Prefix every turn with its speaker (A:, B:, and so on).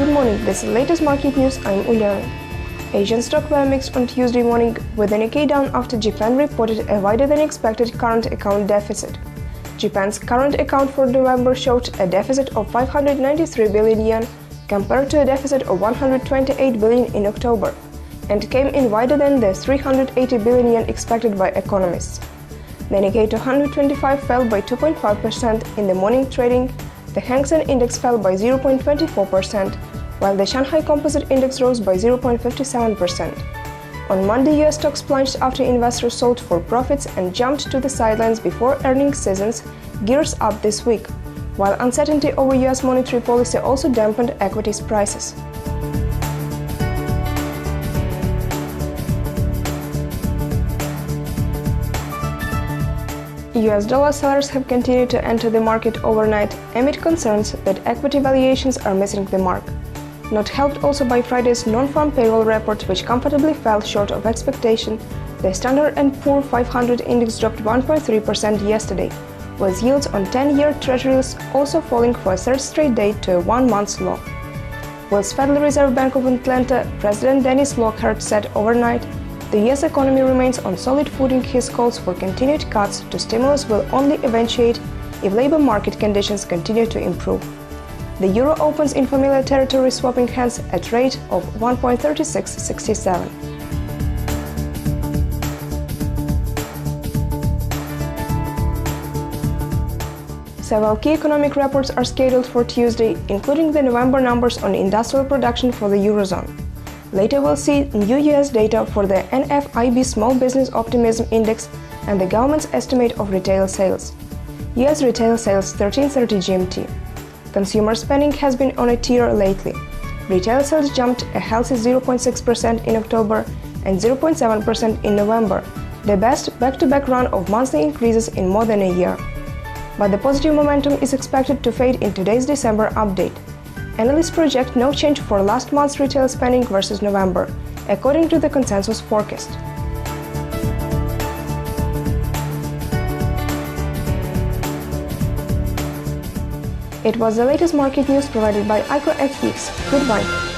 A: Good morning, this is the latest market news. I'm Ulyana. Asian stocks were mixed on Tuesday morning, with the Nikkei down after Japan reported a wider than expected current account deficit. Japan's current account for November showed a deficit of 593 billion yen compared to a deficit of 128 billion in October, and came in wider than the 380 billion yen expected by economists. The Nikkei 225 fell by 2.5% in the morning trading. The Hang Seng Index fell by 0.24%, while the Shanghai Composite Index rose by 0.57%. On Monday, US stocks plunged after investors sold for profits and jumped to the sidelines before earnings seasons gears up this week, while uncertainty over US monetary policy also dampened equities prices. US dollar sellers have continued to enter the market overnight amid concerns that equity valuations are missing the mark. Not helped also by Friday's non-farm payroll report, which comfortably fell short of expectation, the Standard & Poor's 500 index dropped 1.3% yesterday, with yields on 10-year treasuries also falling for a third straight day to a one-month low. Whilst Federal Reserve Bank of Atlanta President Dennis Lockhart said overnight, the US economy remains on solid footing, his calls for continued cuts to stimulus will only eventuate if labor market conditions continue to improve. The euro opens in familiar territory, swapping hands at a rate of 1.3667. Several key economic reports are scheduled for Tuesday, including the November numbers on industrial production for the Eurozone. Later we'll see new US data for the NFIB Small Business Optimism Index and the government's estimate of retail sales. US retail sales 13:30 GMT. Consumer spending has been on a tear lately. Retail sales jumped a healthy 0.6% in October and 0.7% in November, the best back-to-back run of monthly increases in more than a year. But the positive momentum is expected to fade in today's December update. Analysts project no change for last month's retail spending versus November, according to the consensus forecast. It was the latest market news provided by ICO FX. Goodbye.